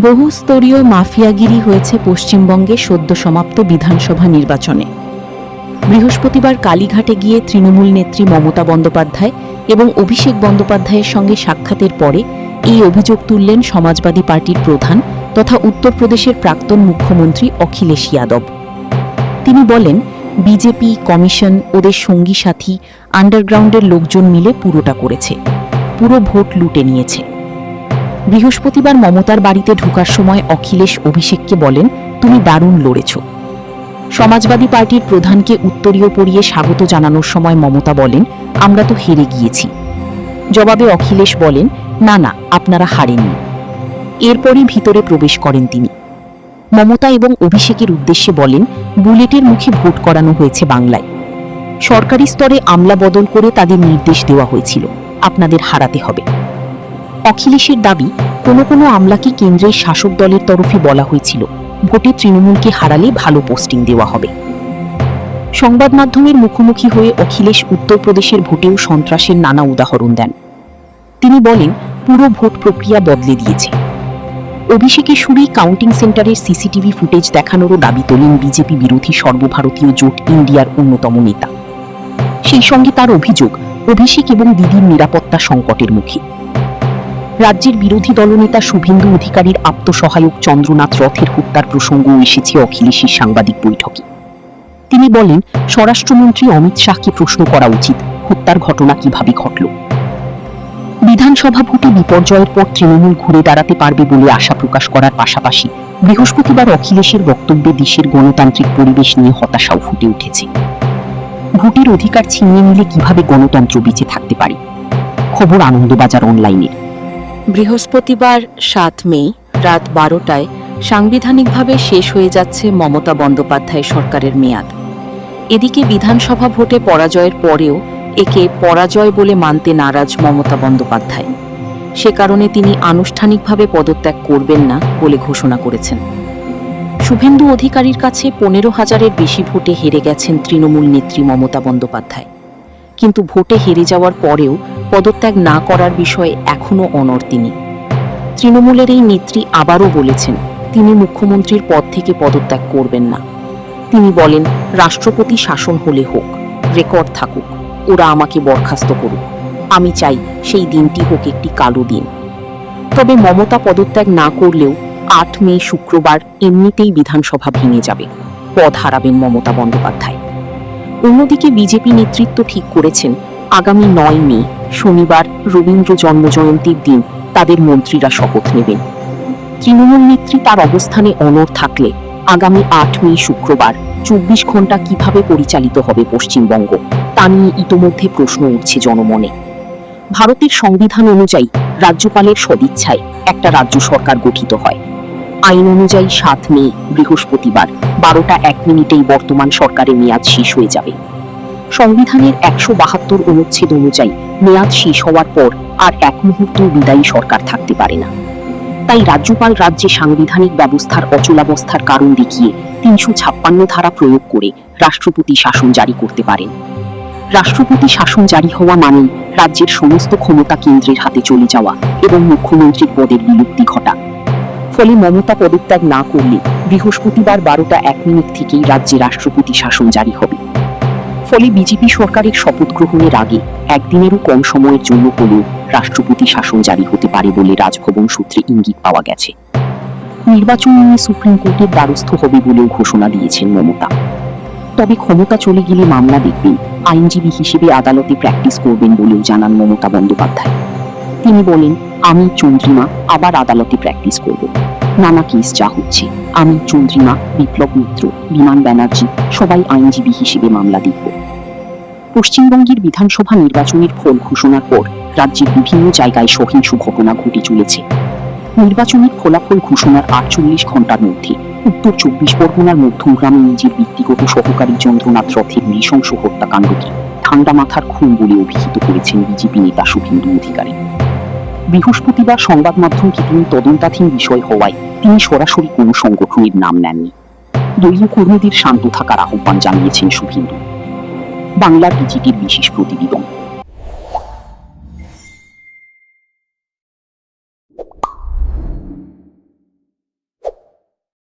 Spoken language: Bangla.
বহুস্তরীয় মাফিয়াগিরি হয়েছে পশ্চিমবঙ্গে সদ্য সমাপ্ত বিধানসভা নির্বাচনে। বৃহস্পতিবার কালীঘাটে গিয়ে তৃণমূল নেত্রী মমতা বন্দ্যোপাধ্যায় এবং অভিষেক বন্দ্যোপাধ্যায়ের সঙ্গে সাক্ষাতের পরে এই অভিযোগ তুললেন সমাজবাদী পার্টির প্রধান তথা উত্তরপ্রদেশের প্রাক্তন মুখ্যমন্ত্রী অখিলেশ যাদব। তিনি বলেন, বিজেপি, কমিশন, ওদের সঙ্গী সাথী, আন্ডারগ্রাউন্ডের লোকজন মিলে পুরোটা করেছে, পুরো ভোট লুটে নিয়েছে। বৃহস্পতিবার মমতার বাড়িতে ঢোকার সময় অখিলেশ অভিষেককে বলেন, তুমি দারুণ লড়েছ। সমাজবাদী পার্টির প্রধানকে উত্তরীয় পরিয়ে স্বাগত জানানোর সময় মমতা বলেন, আমরা তো হেরে গিয়েছি। জবাবে অখিলেশ বলেন, না না, আপনারা হারেননি। এরপরই ভিতরে প্রবেশ করেন তিনি। মমতা এবং অভিষেকের উদ্দেশ্যে বলেন, বুলেটের মুখে ভোট করানো হয়েছে বাংলায়। সরকারি স্তরে আমলা বদল করে তাদের নির্দেশ দেওয়া হয়েছিল, আপনাদের হারাতে হবে। অখিলেশের দাবি, কোনো কোনো আমলাকে কেন্দ্রের শাসক দলের তরফে বলা হয়েছিল, ভোটে তৃণমূলকে হারালে ভালো পোস্টিং দেওয়া হবে। সংবাদ মাধ্যমের মুখোমুখি হয়ে অখিলেশ উত্তরপ্রদেশের ভোটেও সন্ত্রাসের নানা উদাহরণ দেন। তিনি বলেন, পুরো ভোট প্রক্রিয়া বদলে দিয়েছে। অভিষেকের সুরেই কাউন্টিং সেন্টারের সিসিটিভি ফুটেজ দেখানোরও দাবি তোলেন বিজেপি বিরোধী সর্বভারতীয় জোট ইন্ডিয়ার অন্যতম নেতা। সেই সঙ্গে তার অভিযোগ, অভিষেক এবং দিদির নিরাপত্তা সংকটের মুখে। রাজ্যের বিরোধী দলনেতা শুভেন্দু অধিকারীর আত্মসহায়ক চন্দ্রনাথ রথের হত্যার প্রসঙ্গও এসেছে অখিলেশের সাংবাদিক বৈঠকে। তিনি বলেন, স্বরাষ্ট্রমন্ত্রী অমিত শাহকে প্রশ্ন করা উচিত, হত্যার ঘটনা কিভাবে ঘটল। বিধানসভা ভোটে বিপর্যয়ের পর তৃণমূল ঘুরে দাঁড়াতে পারবে বলে আশা প্রকাশ করার পাশাপাশি বৃহস্পতিবার অখিলেশের বক্তব্যে দেশের গণতান্ত্রিক পরিবেশ নিয়ে হতাশাও ফুটে উঠেছে। ভোটের অধিকার ছিনিয়ে নিলে কিভাবে গণতন্ত্র বেঁচে থাকতে পারে। খবর আনন্দবাজার অনলাইনের। বৃহস্পতিবার 7 মে রাত 12টায় সাংবিধানিকভাবে শেষ হয়ে যাচ্ছে মমতা বন্দ্যোপাধ্যায় সরকারের মেয়াদ। এদিকে বিধানসভা ভোটে পরাজয়ের পরেও একে পরাজয় বলে মানতে নারাজ মমতা বন্দ্যোপাধ্যায়। সে কারণে তিনি আনুষ্ঠানিকভাবে পদত্যাগ করবেন না বলে ঘোষণা করেছেন। শুভেন্দু অধিকারীর কাছে 15,000-এর বেশি ভোটে হেরে গেছেন তৃণমূল নেত্রী মমতা বন্দ্যোপাধ্যায়। কিন্তু ভোটে হেরে যাওয়ার পরেও পদত্যাগ না করার বিষয়ে এখনও অনড় তিনি। তৃণমূলের এই নেত্রী আবারও বলেছেন, তিনি মুখ্যমন্ত্রীর পদ থেকে পদত্যাগ করবেন না। তিনি বলেন, রাষ্ট্রপতি শাসন হলে হোক, রেকর্ড থাকুক, ওরা আমাকে বরখাস্ত করুক, আমি চাই সেই দিনটি হোক একটি কালো দিন। তবে মমতা পদত্যাগ না করলেও 8 মে শুক্রবার এমনিতেই বিধানসভা ভেঙে যাবে, পদ হারাবেন মমতা বন্দ্যোপাধ্যায়। অন্যদিকে বিজেপি নেতৃত্ব ঠিক করেছেন, আগামী 9 মে শনিবার রবীন্দ্র জন্মজয়ন্তীর দিন তাদের মন্ত্রীরা শপথ নেবেন। তৃণমূল নেত্রী তার অবস্থানে অনড় থাকলে আগামী 8 মে শুক্রবার 24 ঘন্টা কিভাবে পরিচালিত হবে পশ্চিমবঙ্গ, তা নিয়ে ইতোমধ্যে প্রশ্ন উঠছে জনমনে। ভারতের সংবিধান অনুযায়ী রাজ্যপালের সদিচ্ছায় একটা রাজ্য সরকার গঠিত হয়। আইন অনুযায়ী 7 মে বৃহস্পতিবার 12টা 1 মিনিটেই বর্তমান সরকারের মেয়াদ শেষ হয়ে যাবে। সংবিধানের 172 অনুচ্ছেদ অনুযায়ী মেয়াদ শেষ হওয়ার পর আর এক মুহূর্তেও বিদায়ী সরকার থাকতে পারে না। তাই রাজ্যপাল রাজ্যে সাংবিধানিক ব্যবস্থার অচলাবস্থার কারণ দেখিয়ে 356 ধারা প্রয়োগ করে রাষ্ট্রপতি শাসন জারি করতে পারেন। রাষ্ট্রপতি শাসন জারি হওয়া মানেই রাজ্যের সমস্ত ক্ষমতা কেন্দ্রের হাতে চলে যাওয়া এবং মুখ্যমন্ত্রীর পদের বিলুপ্তি ঘটা। ফলে মমতা পদত্যাগ না করলে বৃহস্পতিবার 12টা 1 মিনিট থেকেই রাজ্যে রাষ্ট্রপতি শাসন জারি হবে। ফলে বিজেপি সরকারের শপথ গ্রহণের আগে একদিনেরও কম সময়ের জন্য হলেও রাষ্ট্রপতি শাসন জারি হতে পারে বলে রাজভবন সূত্রে ইঙ্গিত পাওয়া গেছে। নির্বাচন নিয়ে সুপ্রিম কোর্টের দ্বারস্থ হবে বলেও ঘোষণা দিয়েছেন মমতা। তবে ক্ষমতা চলে গেলে মামলা দেখবেন, আইনজীবী হিসেবে আদালতে প্র্যাকটিস করবেন বলেও জানান মমতা বন্দ্যোপাধ্যায়। তিনি বলেন, আমি চন্দ্রিমা আবার আদালতে প্র্যাকটিস করব। নানা কেস যা হচ্ছে, আমি চন্দ্রিমা, বিপ্লব মিত্র, বিমান ব্যানার্জি সবাই আইনজীবী হিসেবে মামলা দেখব। পশ্চিমবঙ্গের বিধানসভা নির্বাচনের ফল ঘোষণার পর রাজ্যের বিভিন্ন জায়গায় সহিংস ঘটনা ঘটে চলেছে। নির্বাচনের ফলাফল ঘোষণার 48 ঘণ্টার মধ্যে উত্তর 24 পরগনার মধ্যমগ্রামে নিজের ব্যক্তিগত সহকারী চন্দ্রনাথ রথের নৃশংস হত্যাকাণ্ডকে ঠান্ডা মাথার খুন বলে অভিহিত করেছেন বিজেপি নেতা শুভেন্দু অধিকারী। বৃহস্পতিবার সংবাদ মাধ্যমকে তিনি তদন্তাধীন বিষয় হওয়ায় তিনি সরাসরি কোনো সংগঠনের নাম নেননি। দলীয় কর্মীদের শান্ত থাকার আহ্বান জানিয়েছেন শুভেন্দু। বাংলা টিচিটির বিশেষ প্রতিবেদন।